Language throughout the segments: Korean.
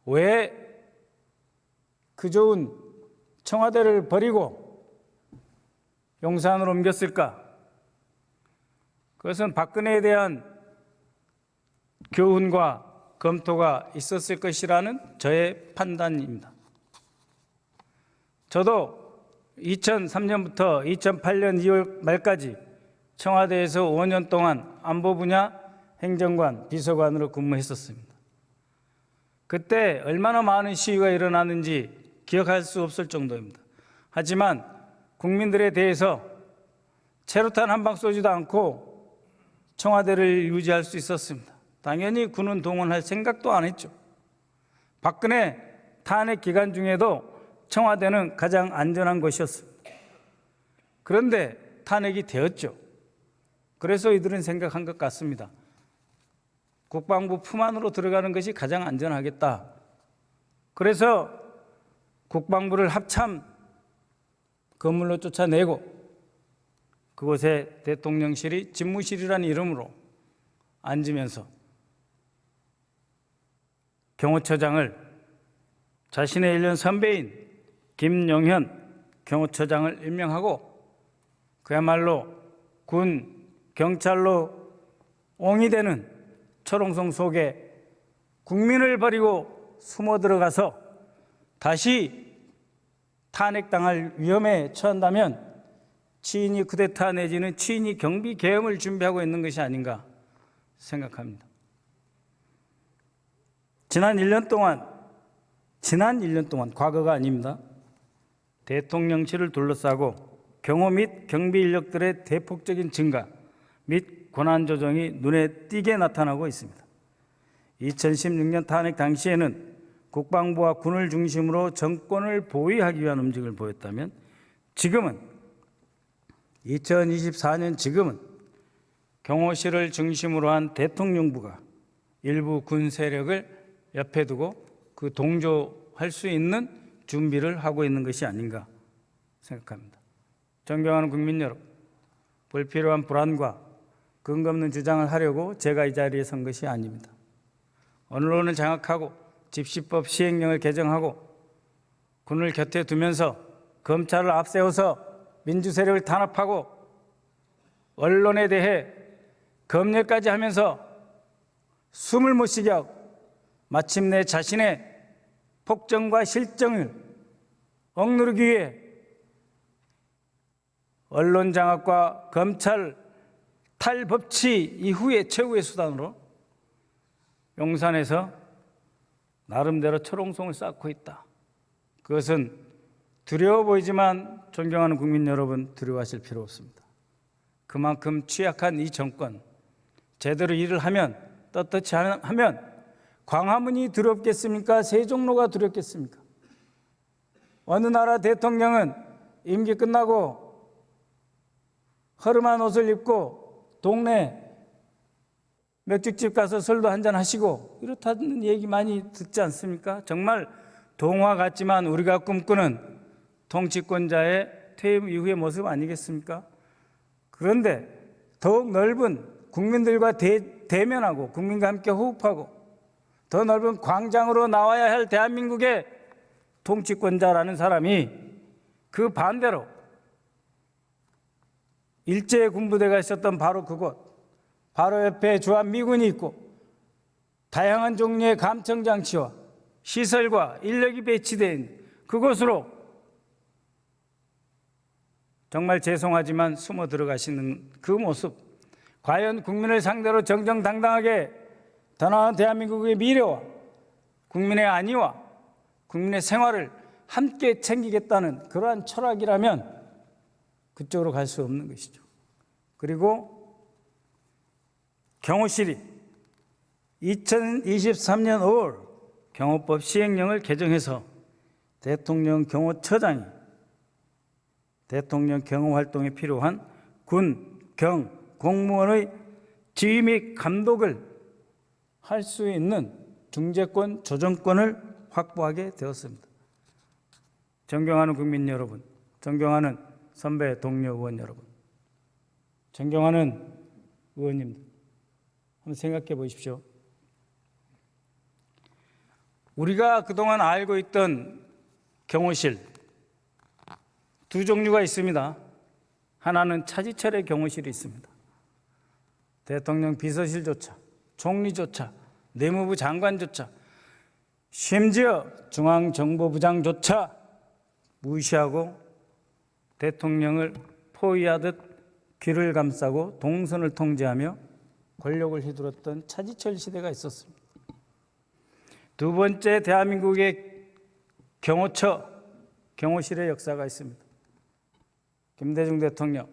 왜 그 좋은 청와대를 버리고 용산으로 옮겼을까? 그것은 박근혜에 대한 교훈과 검토가 있었을 것이라는 저의 판단입니다. 저도 2003년부터 2008년 2월 말까지 청와대에서 5년 동안 안보 분야 행정관, 비서관으로 근무했었습니다. 그때 얼마나 많은 시위가 일어났는지 기억할 수 없을 정도입니다. 하지만 국민들에 대해서 체류탄 한 방 쏘지도 않고 청와대를 유지할 수 있었습니다. 당연히 군은 동원할 생각도 안 했죠. 박근혜 탄핵 기간 중에도 청와대는 가장 안전한 것이었습니다. 그런데 탄핵이 되었죠. 그래서 이들은 생각한 것 같습니다. 국방부 품 안으로 들어가는 것이 가장 안전하겠다. 그래서 국방부를 합참 건물로 쫓아내고 그곳에 대통령실이 집무실이라는 이름으로 앉으면서 경호처장을 자신의 1년 선배인 김용현 경호처장을 임명하고 그야말로 군, 경찰로 옹이되는 초롱성 속에 국민을 버리고 숨어 들어가서 다시 탄핵당할 위험에 처한다면 치인이 쿠데타 내지는 치인이 경비 계엄을 준비하고 있는 것이 아닌가 생각합니다. 지난 1년 동안 과거가 아닙니다. 대통령실을 둘러싸고 경호 및 경비 인력들의 대폭적인 증가 및 권한 조정이 눈에 띄게 나타나고 있습니다. 2016년 탄핵 당시에는 국방부와 군을 중심으로 정권을 보위하기 위한 움직임을 보였다면 지금은 2024년 지금은 경호실을 중심으로 한 대통령부가 일부 군 세력을 옆에 두고 그 동조할 수 있는 준비를 하고 있는 것이 아닌가 생각합니다. 존경하는 국민 여러분, 불필요한 불안과 근거 없는 주장을 하려고 제가 이 자리에 선 것이 아닙니다. 언론을 장악하고 집시법 시행령을 개정하고 군을 곁에 두면서 검찰을 앞세워서 민주세력을 탄압하고 언론에 대해 검열까지 하면서 숨을 못 쉬게 하고 마침내 자신의 폭정과 실정을 억누르기 위해 언론 장악과 검찰 탈법치 이후의 최후의 수단으로 용산에서 나름대로 초롱성을 쌓고 있다. 그것은 두려워 보이지만 존경하는 국민 여러분, 두려워하실 필요 없습니다. 그만큼 취약한 이 정권, 제대로 일을 하면, 떳떳이 하면 광화문이 두렵겠습니까? 세종로가 두렵겠습니까? 어느 나라 대통령은 임기 끝나고 허름한 옷을 입고 동네 맥주집 가서 술도 한잔 하시고 이렇다는 얘기 많이 듣지 않습니까? 정말 동화 같지만 우리가 꿈꾸는 통치권자의 퇴임 이후의 모습 아니겠습니까? 그런데 더욱 넓은 국민들과 대면하고 국민과 함께 호흡하고 더 넓은 광장으로 나와야 할 대한민국의 통치권자라는 사람이 그 반대로 일제군부대가 있었던 바로 그곳, 바로 옆에 주한미군이 있고 다양한 종류의 감청장치와 시설과 인력이 배치된 그곳으로 정말 죄송하지만 숨어 들어가시는 그 모습, 과연 국민을 상대로 정정당당하게 더 나은 대한민국의 미래와 국민의 안위와 국민의 생활을 함께 챙기겠다는 그러한 철학이라면 그쪽으로 갈 수 없는 것이죠. 그리고 경호실이 2023년 5월 경호법 시행령을 개정해서 대통령 경호처장이 대통령 경호 활동에 필요한 군, 경, 공무원의 지휘 및 감독을 할 수 있는 중재권, 조정권을 확보하게 되었습니다. 존경하는 국민 여러분, 존경하는 선배 동료 의원 여러분, 존경하는 의원님들, 한번 생각해 보십시오. 우리가 그동안 알고 있던 경호실 두 종류가 있습니다. 하나는 차지철의 경호실이 있습니다. 대통령 비서실조차, 총리조차, 내무부 장관조차, 심지어 중앙정보부장조차 무시하고 대통령을 포위하듯 귀를 감싸고 동선을 통제하며 권력을 휘둘렀던 차지철 시대가 있었습니다. 두 번째, 대한민국의 경호처, 경호실의 역사가 있습니다. 김대중 대통령,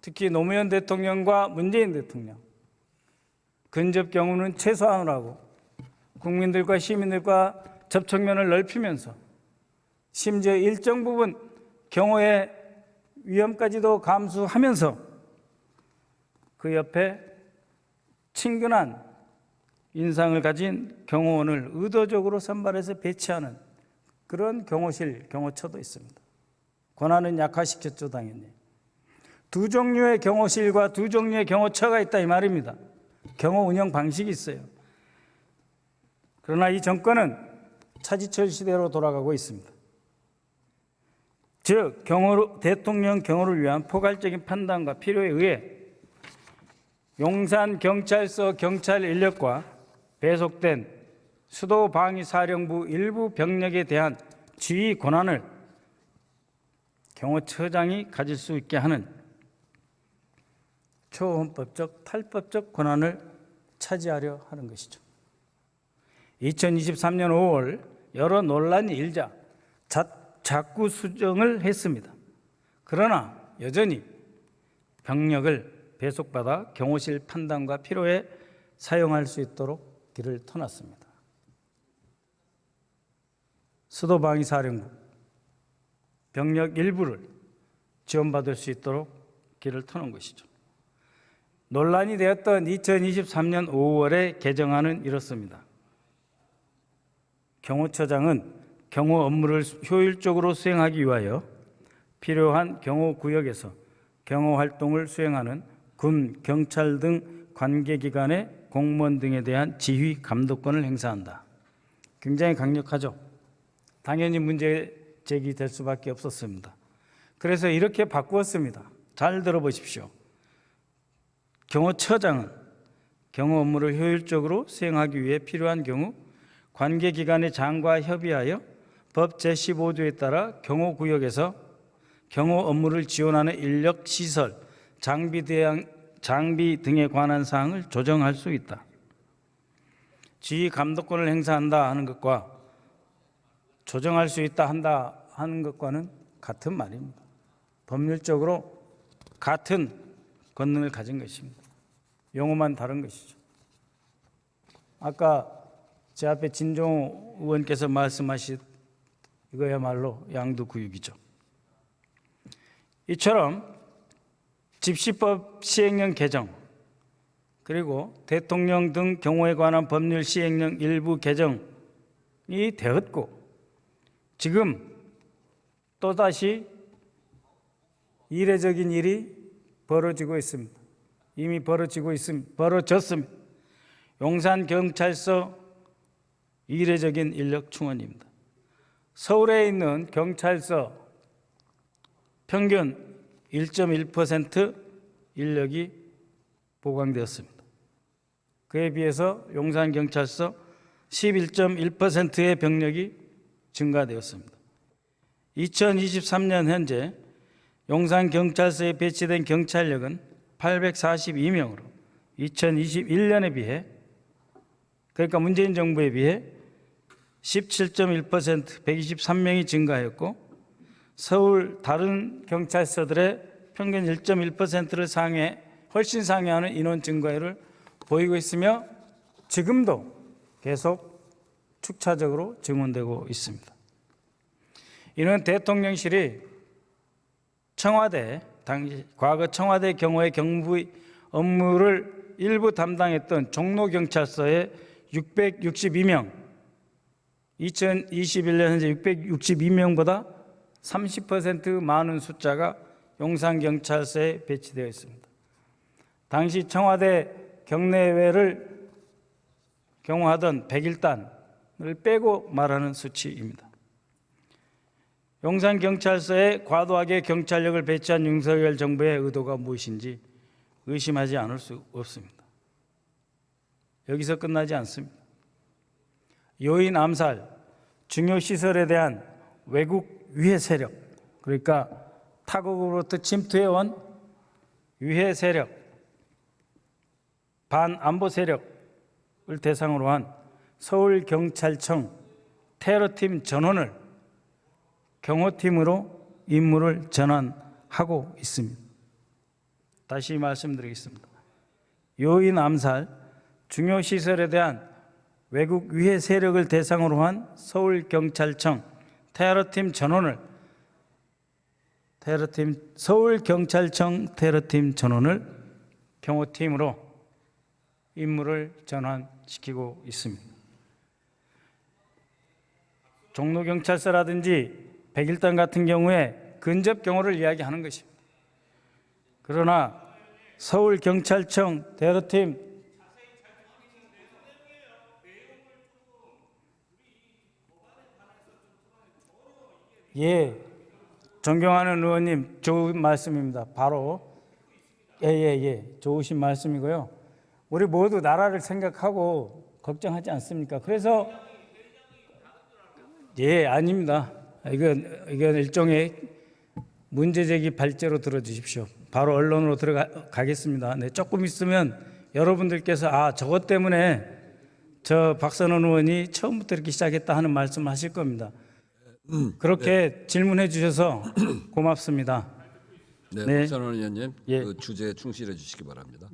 특히 노무현 대통령과 문재인 대통령, 근접 경호는 최소한으로 하고 국민들과 시민들과 접촉면을 넓히면서 심지어 일정 부분 경호의 위험까지도 감수하면서 그 옆에 친근한 인상을 가진 경호원을 의도적으로 선발해서 배치하는 그런 경호실, 경호처도 있습니다. 권한은 약화시켰죠, 당연히. 두 종류의 경호실과 두 종류의 경호처가 있다 이 말입니다. 경호 운영 방식이 있어요. 그러나 이 정권은 차지철 시대로 돌아가고 있습니다. 즉, 대통령 경호를 위한 포괄적인 판단과 필요에 의해 용산경찰서 경찰 인력과 배속된 수도방위사령부 일부 병력에 대한 지휘 권한을 경호처장이 가질 수 있게 하는 초헌법적, 탈법적 권한을 차지하려 하는 것이죠. 2023년 5월 여러 논란이 일자 자꾸 수정을 했습니다. 그러나 여전히 병력을 배속받아 경호실 판단과 필요에 사용할 수 있도록 길을 터놨습니다. 수도방위사령부 병력 일부를 지원받을 수 있도록 길을 터놓은 것이죠. 논란이 되었던 2023년 5월의 개정안은 이렇습니다. 경호처장은 경호 업무를 효율적으로 수행하기 위하여 필요한 경호구역에서 경호활동을 수행하는 군, 경찰 등 관계기관의 공무원 등에 대한 지휘, 감독권을 행사한다. 굉장히 강력하죠. 당연히 문제 제기될 수밖에 없었습니다. 그래서 이렇게 바꾸었습니다. 잘 들어보십시오. 경호처장은 경호 업무를 효율적으로 수행하기 위해 필요한 경우 관계기관의 장과 협의하여 법 제15조에 따라 경호구역에서 경호 업무를 지원하는 인력, 시설, 장비 등에 관한 사항을 조정할 수 있다. 지휘 감독권을 행사한다 하는 것과 조정할 수 있다 한다 하는 것과는 같은 말입니다. 법률적으로 같은 권능을 가진 것입니다. 용어만 다른 것이죠. 아까 제 앞에 진종호 의원께서 말씀하신 이거야말로 양두구육이죠. 이처럼 집시법 시행령 개정 그리고 대통령 등 경호에 관한 법률 시행령 일부 개정이 되었고 지금 또다시 이례적인 일이 벌어지고 있습니다. 이미 벌어졌습니다. 용산경찰서 이례적인 인력 충원입니다. 서울에 있는 경찰서 평균 1.1% 인력이 보강되었습니다. 그에 비해서 용산경찰서 11.1%의 병력이 증가되었습니다. 2023년 현재 용산경찰서에 배치된 경찰력은 842명으로 2021년에 비해 그러니까 문재인 정부에 비해 17.1% 123명이 증가했고 서울 다른 경찰서들의 평균 1.1%를 훨씬 상회하는 인원 증가율을 보이고 있으며 지금도 계속 축차적으로 증원되고 있습니다. 이는 대통령실이 과거 청와대 경호의 경부 업무를 일부 담당했던 종로경찰서의 662명, 2021년 현재 662명보다 30% 많은 숫자가 용산경찰서에 배치되어 있습니다. 당시 청와대 경내외를 경호하던 101단 빼고 말하는 수치입니다. 용산경찰서에 과도하게 경찰력을 배치한 윤석열 정부의 의도가 무엇인지 의심하지 않을 수 없습니다. 여기서 끝나지 않습니다. 요인 암살, 중요 시설에 대한 외국 위해 세력, 그러니까 타국으로부터 침투해온 위해 세력, 반안보 세력을 대상으로 한 서울경찰청 테러팀 전원을 경호팀으로 임무를 전환하고 있습니다. 다시 말씀드리겠습니다. 요인 암살, 중요 시설에 대한 외국 위해 세력을 대상으로 한 서울경찰청 테러팀 전원을 서울경찰청 테러팀 전원을 경호팀으로 임무를 전환시키고 있습니다. 종로경찰서라든지 백일단 같은 경우에 근접 경호를 이야기하는 것입니다. 그러나 서울경찰청 테러팀 존경하는 의원님 좋은 말씀입니다. 바로 좋으신 말씀이고요. 우리 모두 나라를 생각하고 걱정하지 않습니까? 그래서 아닙니다. 이건 일종의 문제제기 발제로 들어주십시오. 바로 언론으로 들어가겠습니다. 네, 조금 있으면 여러분들께서 저것 때문에 저 박선원 의원이 처음부터 이렇게 시작했다 하는 말씀을 하실 겁니다. 그렇게 질문해 주셔서 고맙습니다. 네, 박선원 의원님, 그 주제에 충실해 주시기 바랍니다.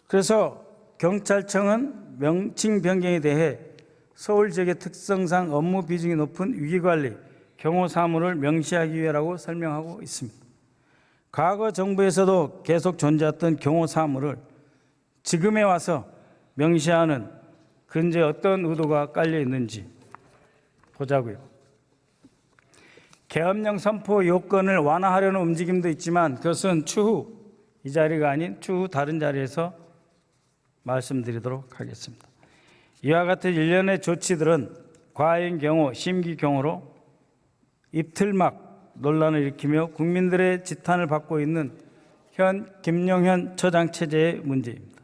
그래서 경찰청은 명칭 변경에 대해 서울 지역의 특성상 업무 비중이 높은 위기관리, 경호 사무를 명시하기 위해라고 설명하고 있습니다. 과거 정부에서도 계속 존재했던 경호 사무를 지금에 와서 명시하는 근저에 어떤 의도가 깔려 있는지 보자고요. 계엄령 선포 요건을 완화하려는 움직임도 있지만 그것은 추후 이 자리가 아닌 추후 다른 자리에서 말씀드리도록 하겠습니다. 이와 같은 일련의 조치들은 과잉 경호, 심기 경호로 입틀막 논란을 일으키며 국민들의 지탄을 받고 있는 현 김용현 처장 체제의 문제입니다.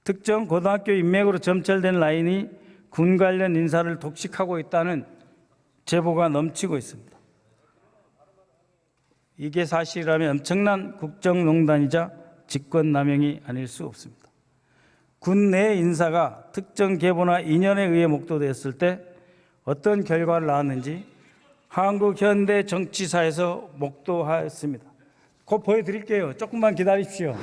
특정 고등학교 인맥으로 점철된 라인이 군 관련 인사를 독식하고 있다는 제보가 넘치고 있습니다. 이게 사실이라면 엄청난 국정농단이자 직권남용이 아닐 수 없습니다. 군 내 인사가 특정 계보나 인연에 의해 목도됐을 때 어떤 결과를 낳았는지 한국 현대 정치사에서 목도하였습니다. 곧 보여드릴게요. 조금만 기다리십시오.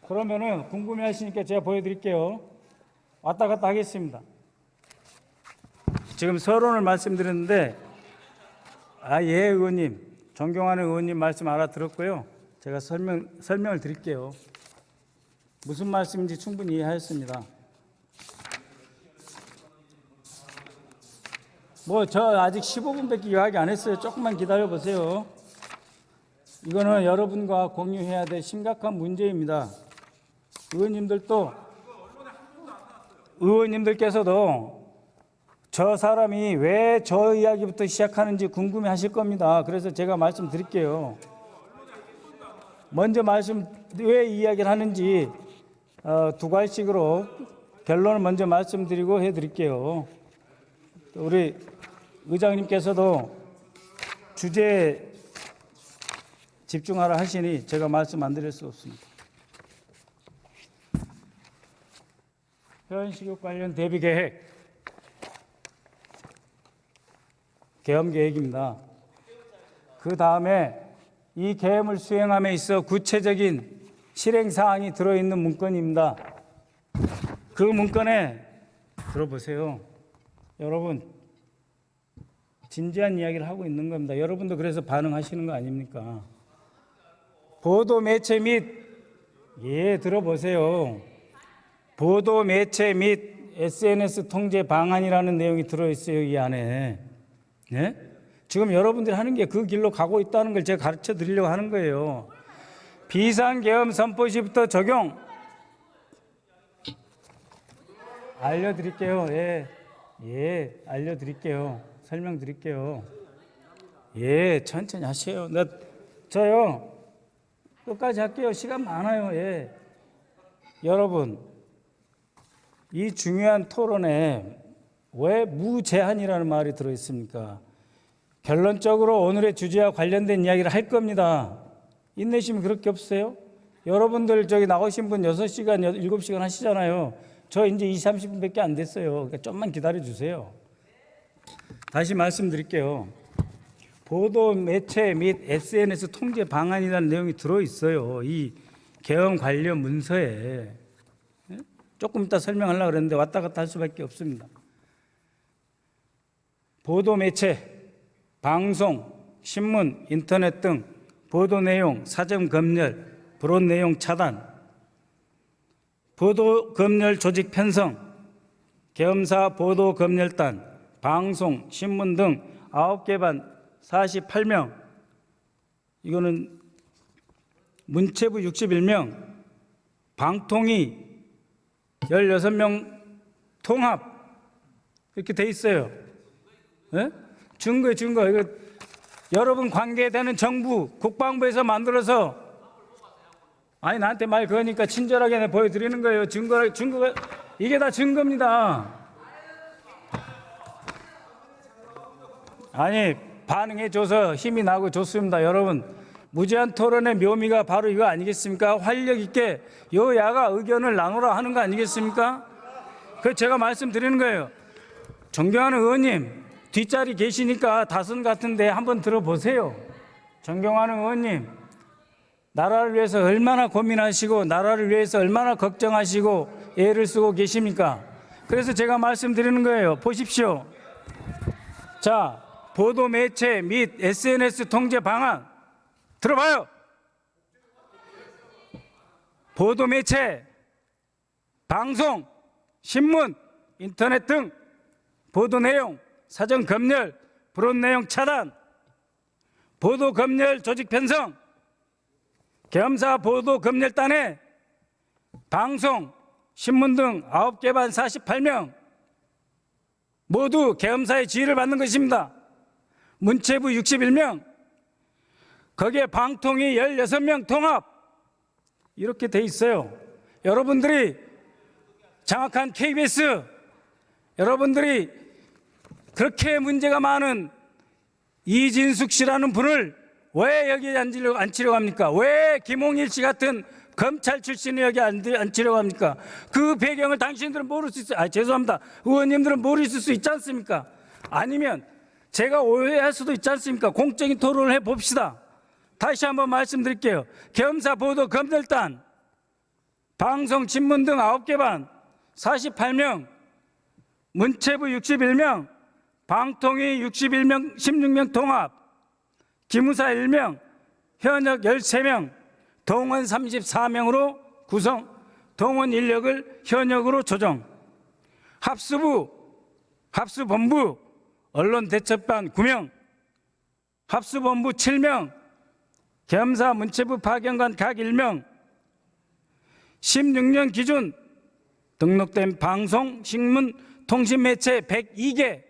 그러면은 궁금해하시니까 제가 보여드릴게요. 왔다 갔다 하겠습니다. 지금 서론을 말씀드렸는데 의원님, 존경하는 의원님 말씀 알아들었고요. 제가 설명을 드릴게요. 무슨 말씀인지 충분히 이해하였습니다. 저 아직 15분밖에 이야기 안 했어요. 조금만 기다려 보세요. 이거는 여러분과 공유해야 될 심각한 문제입니다. 의원님들께서도 저 사람이 왜 저 이야기부터 시작하는지 궁금해 하실 겁니다. 그래서 제가 말씀드릴게요. 먼저 왜 이야기를 하는지 두 가지씩으로 결론을 먼저 말씀드리고 해드릴게요. 우리 의장님께서도 주제에 집중하라 하시니 제가 말씀 안 드릴 수 없습니다. 회원식육 관련 대비 계획, 계엄 계획입니다. 그 다음에 이 계엄을 수행함에 있어 구체적인 실행 사항이 들어있는 문건입니다. 그 문건에 들어보세요. 여러분, 진지한 이야기를 하고 있는 겁니다. 여러분도 그래서 반응하시는 거 아닙니까? 보도 매체 및 들어보세요. 보도 매체 및 SNS 통제 방안이라는 내용이 들어있어요. 이 안에. 지금 여러분들이 하는 게 그 길로 가고 있다는 걸 제가 가르쳐 드리려고 하는 거예요. 비상계엄 선포 시부터 적용. 알려드릴게요. 예, 알려드릴게요. 설명드릴게요. 예, 천천히 하세요. 저요, 끝까지 할게요. 시간 많아요. 예. 여러분, 이 중요한 토론에 왜 무제한이라는 말이 들어있습니까? 결론적으로 오늘의 주제와 관련된 이야기를 할 겁니다. 인내심이 그렇게 없어요? 여러분들 저기 나오신 분 6시간, 7시간 하시잖아요. 저 이제 20, 30분밖에 안 됐어요. 그러니까 좀만 기다려 주세요. 다시 말씀드릴게요. 보도 매체 및 SNS 통제 방안이라는 내용이 들어있어요. 이 계엄 관련 문서에. 조금 이따 설명하려고 그랬는데 왔다 갔다 할 수밖에 없습니다. 보도 매체, 방송, 신문, 인터넷 등 보도 내용, 사전 검열, 불온 내용 차단, 보도 검열 조직 편성, 계엄사 보도 검열단, 방송, 신문 등 9개 반 48명, 이거는 문체부 61명, 방통위 16명 통합 이렇게 돼 있어요. 네? 증거 이거 여러분 관계되는 정부 국방부에서 만들어서 아니 나한테 말 그러니까 친절하게 내가 보여드리는 거예요. 증거가 이게 다 증거입니다. 아니 반응해줘서 힘이 나고 좋습니다. 여러분 무제한 토론의 묘미가 바로 이거 아니겠습니까? 활력 있게 여야가 의견을 나누라 하는 거 아니겠습니까? 그 제가 말씀드리는 거예요. 존경하는 의원님 뒷자리 계시니까 다선 같은데 한번 들어보세요. 존경하는 의원님 나라를 위해서 얼마나 고민하시고 나라를 위해서 얼마나 걱정하시고 애를 쓰고 계십니까? 그래서 제가 말씀드리는 거예요. 보십시오. 자, 보도 매체 및 SNS 통제 방안 들어봐요. 보도 매체, 방송, 신문, 인터넷 등 보도 내용, 사전 검열, 불온 내용 차단, 보도 검열 조직 편성, 계엄사 보도 검열단에 방송, 신문 등 9개 반 48명 모두 계엄사의 지휘를 받는 것입니다. 문체부 61명, 거기에 방통위 16명 통합 이렇게 돼 있어요. 여러분들이 장악한 KBS, 여러분들이 그렇게 문제가 많은 이진숙 씨라는 분을 왜 여기에 앉히려고 합니까? 왜 김홍일 씨 같은 검찰 출신을 여기 앉히려고 합니까? 그 배경을 당신들은 모를 수 있어요. 죄송합니다. 의원님들은 모르실 수 있지 않습니까? 아니면 제가 오해할 수도 있지 않습니까? 공적인 토론을 해봅시다. 다시 한번 말씀드릴게요. 계엄사 보도 검열단, 방송, 신문 등 9개 반 48명, 문체부 61명, 방통위 61명, 16명 통합, 기무사 1명, 현역 13명, 동원 34명으로 구성, 동원 인력을 현역으로 조정, 합수본부, 언론대책반 9명, 합수본부 7명, 계엄사 문체부 파견관 각 1명, 16년 기준 등록된 방송, 신문, 통신매체 102개,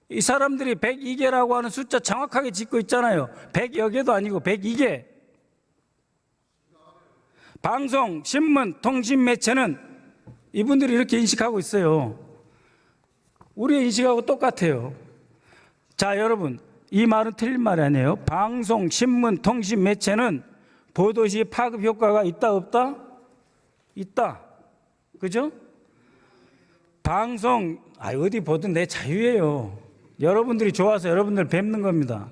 이 사람들이 102개라고 하는 숫자 정확하게 짚고 있잖아요. 100여 개도 아니고 102개. 방송, 신문, 통신매체는 이분들이 이렇게 인식하고 있어요. 우리의 인식하고 똑같아요. 자, 여러분, 이 말은 틀린 말이 아니에요. 방송, 신문, 통신매체는 보도시 파급 효과가 있다 없다? 있다. 그죠? 방송, 어디 보든 내 자유예요. 여러분들이 좋아서 여러분들 뵙는 겁니다.